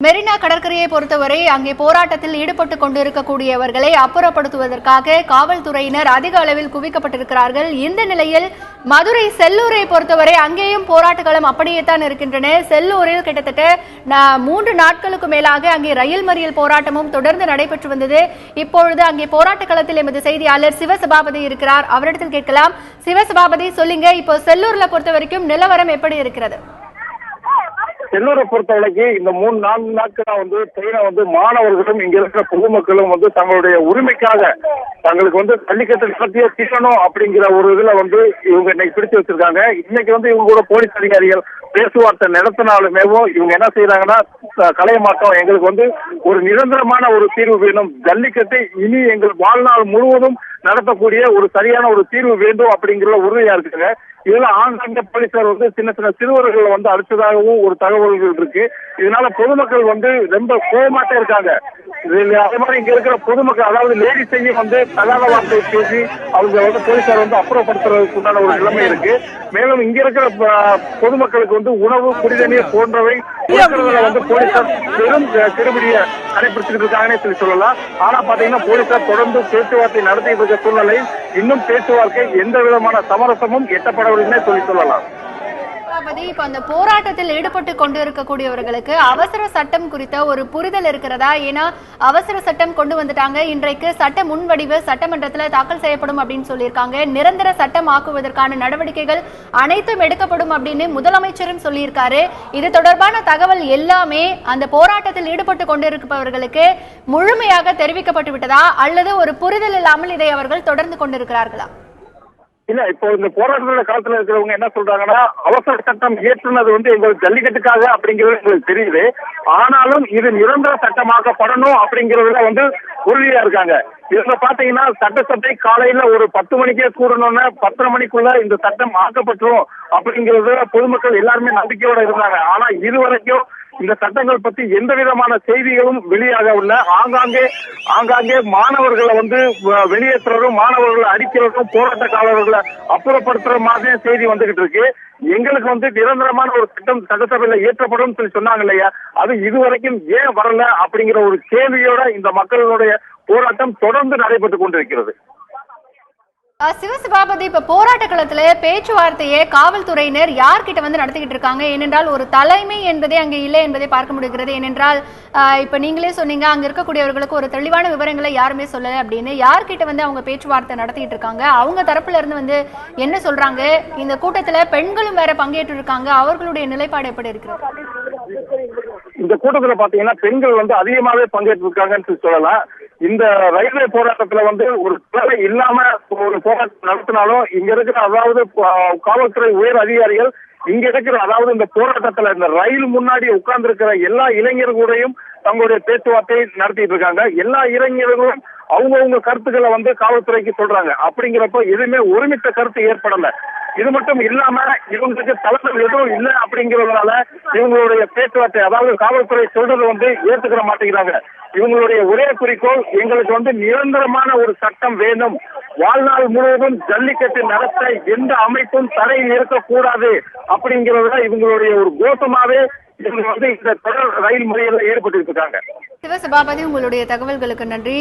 மெரினா கடற்கரையை பொறுத்தவரை அங்கே போராட்டத்தில் ஈடுபட்டுக் கொண்டிருக்கக்கூடியவர்களை அப்புறப்படுத்துவதற்காக காவல்துறையினர் அதிக அளவில் குவிக்கப்பட்டிருக்கிறார்கள். இந்த நிலையில் மதுரை செல்லூரை பொறுத்தவரை அங்கேயும் போராட்ட களம் அப்படியே தான் இருக்கின்றன. செல்லூரில் கிட்டத்தட்ட 3 நாட்களுக்கு மேலாக அங்கே ரயில் மறியல் போராட்டமும் தொடர்ந்து நடைபெற்று வந்தது. இப்பொழுது அங்கே போராட்ட களத்தில் எமது செய்தியாளர் சிவசபாபதி இருக்கிறார். அவரிடத்தில் கேட்கலாம். சிவசபாபதி, சொல்லுங்க, இப்போ செல்லூர்ல பொறுத்த வரைக்கும் நிலவரம் எப்படி இருக்கிறது? செல்லூரை பொறுத்தவரைக்கு இந்த 3-4 நாட்களா ட்ரெயினை மாணவர்களும் இங்க இருக்கிற பொதுமக்களும் தங்களுடைய உரிமைக்காக தங்களுக்கு ஜல்லிக்கட்டு நடத்தியே தீரணும் அப்படிங்கிற ஒரு இதுல இவங்க இன்னைக்கு பிடிச்சு வச்சிருக்காங்க. இன்னைக்கு இவங்க கூட போலீஸ் அதிகாரிகள் பேச்சுவார்த்தை நடத்தினாலுமே இவங்க என்ன செய்யறாங்கன்னா, கலைய மாட்டோம், எங்களுக்கு ஒரு நிரந்தரமான ஒரு தீர்வு வேணும், ஜல்லிக்கட்டு இனி எங்கள் வாழ்நாள் முழுவதும் நடத்தக்கூடிய ஒரு சரியான ஒரு தீர்வு வேண்டும் அப்படிங்கிற உறுதியா இருக்குங்க. இதுல ஆங்காங்க போலீசார் சின்ன சின்ன சிறுவர்கள் அடிச்சதாகவும் ஒரு தகவல்கள் இருக்கு. இதனால பொதுமக்கள் ரொம்ப கோபமாட்டே இருக்காங்க. அதே மாதிரி இங்க இருக்கிற பொதுமக்கள், அதாவது லேடிஸையும் தகாத வார்த்தை பேசி அவங்க போலீசார் அப்புறப்படுத்துறதுக்கு உண்டான ஒரு நிலைமை இருக்கு. மேலும் இங்க இருக்கிற பொதுமக்களுக்கு உணவு, குடிநீர் போன்றவை போலீசார் பெரும் கெடுபிடிய கடைபிடிச்சுட்டு இருக்காங்கன்னே சொல்லலாம். ஆனா பாத்தீங்கன்னா போலீசார் தொடர்ந்து பேச்சுவார்த்தை நடத்திட்டு இருக்க சூழ்நிலை இன்னும் பேச்சுவார்த்தை எந்த விதமான சமரசமும் எட்டப்படவில்லை சொல்லலாம். இப்ப அந்த போராட்டத்தில் ஈடுபட்டு கொண்டு இருக்கக்கூடியவர்களுக்கு அவசர சட்டம் குறித்த ஒரு புரிதல் இருக்கிறதா? ஏன்னா அவசர சட்டம் கொண்டு வந்துட்டாங்க, இன்றைக்கு சட்ட முன்வடிவு சட்டமன்றத்தில் தாக்கல் செய்யப்படும் அப்படின்னு சொல்லியிருக்காங்க. நிரந்தர சட்டம் ஆக்குவதற்கான நடவடிக்கைகள் அனைத்தும் எடுக்கப்படும் அப்படின்னு முதலமைச்சரும் சொல்லியிருக்காரு. இது தொடர்பான தகவல் எல்லாமே அந்த போராட்டத்தில் ஈடுபட்டு கொண்டிருப்பவர்களுக்கு முழுமையாக தெரிவிக்கப்பட்டு விட்டதா, அல்லது ஒரு புரிதல் இல்லாமல் இதை அவர்கள் தொடர்ந்து கொண்டிருக்கிறார்களா? இல்ல, இப்போ இந்த போராட்டத்துல காலத்துல இருக்கிறவங்க என்ன சொல்றாங்கன்னா, அவசர சட்டம் இயற்றுனது எங்களுக்கு ஜல்லிக்கட்டுக்காக அப்படிங்கிறது எங்களுக்கு தெரியுது. ஆனாலும் இது நிரந்தர சட்டமாக்கப்படணும் அப்படிங்கறதுல உறுதியா இருக்காங்க. இதுல பாத்தீங்கன்னா சட்டசபை காலையில ஒரு 10 மணிக்கே கூடணும்னா 10:30 மணிக்குள்ள இந்த சட்டம் ஆக்கப்பட்டுரும் அப்படிங்கறது பொதுமக்கள் எல்லாருமே நம்பிக்கையோட இருந்தாங்க. ஆனா இதுவரைக்கும் இந்த சட்டங்கள் பத்தி எந்த விதமான செய்திகளும் வெளியாகவில்லை. ஆங்காங்கே மாணவர்களை வெளியேற்றுறதும், மாணவர்களை அடிக்கிறதும், போராட்டக்காரர்களை அப்புறப்படுத்துற மாதிரி செய்தி வந்துகிட்டு இருக்கு. எங்களுக்கு நிரந்தரமான ஒரு சட்டம் சட்டசபையில ஏற்றப்படும் சொல்லி சொன்னாங்க இல்லையா, அது இதுவரைக்கும் ஏன் வரல அப்படிங்கிற ஒரு கேள்வியோட இந்த மக்களுடைய போராட்டம் தொடர்ந்து நடைபெற்றுக் கொண்டிருக்கிறது. சிவசபாபதி, இப்ப போராட்ட களத்துல பேச்சுவார்த்தையை காவல்துறையினர் யார்கிட்ட நடத்திக்கிட்டு இருக்காங்க? ஏனென்றால் ஒரு தலைமை என்பதே அங்கே இல்லை என்பதை பார்க்க முடிகிறது. ஏனென்றால் இப்ப நீங்களே சொன்னீங்க, அங்க இருக்கக்கூடியவர்களுக்கு ஒரு தெளிவான விவரங்களை யாருமே சொல்லல அப்படின்னு. யார்கிட்ட அவங்க பேச்சுவார்த்தை நடத்திட்டு இருக்காங்க? அவங்க தரப்புல இருந்து என்ன சொல்றாங்க? இந்த கூட்டத்துல பெண்களும் வேற பங்கேற்று இருக்காங்க, அவர்களுடைய நிலைப்பாடு எப்படி இருக்கிறது? இந்த கூட்டத்துல பாத்தீங்கன்னா பெண்கள் அதிகமாவே பங்கேற்று இருக்காங்கன்னு சொல்லலாம். இந்த ரயில்வே போராட்டத்துல ஒரு தேவை இல்லாம ஒரு போராட்டம் நடத்தினாலும் இங்க இருக்கிற, அதாவது காவல்துறை உயர் அதிகாரிகள் இங்க இருக்கிற, அதாவது இந்த போராட்டத்துல இந்த ரயில் முன்னாடி உட்கார்ந்து இருக்கிற எல்லா இளைஞர்களையும் தங்களுடைய பேச்சுவார்த்தை நடத்திட்டு இருக்காங்க. எல்லா இளைஞர்களும் அவங்கவுங்க கருத்துக்களை காவல்துறைக்கு சொல்றாங்க. அப்படிங்கிறப்ப எதுவுமே ஒருமித்த கருத்து ஏற்படல. இது மட்டும் இல்லாம இவங்களுக்கு தலைமை எதுவும் இல்லை அப்படிங்கிறதுனால இவங்களுடைய பேச்சுவார்த்தை, அதாவது காவல்துறை சொல்றது ஏத்துக்கிற மாட்டேங்கிறாங்க. இவங்களுடைய ஒரே குறிக்கோள், எங்களுக்கு நிரந்தரமான ஒரு சட்டம் வேணும், வாழ்நாள் முழுவதும் ஜல்லிக்கட்டு நடத்த எந்த அமைப்பும் தடையில் இருக்கக்கூடாது அப்படிங்கிறதுல இவங்களுடைய ஒரு கோஷமாவே இவங்க இந்த தொடர் ரயில் முறையில ஈடுபட்டு இருக்காங்க. சிவசபாபதி, உங்களுடைய தகவல்களுக்கு நன்றி.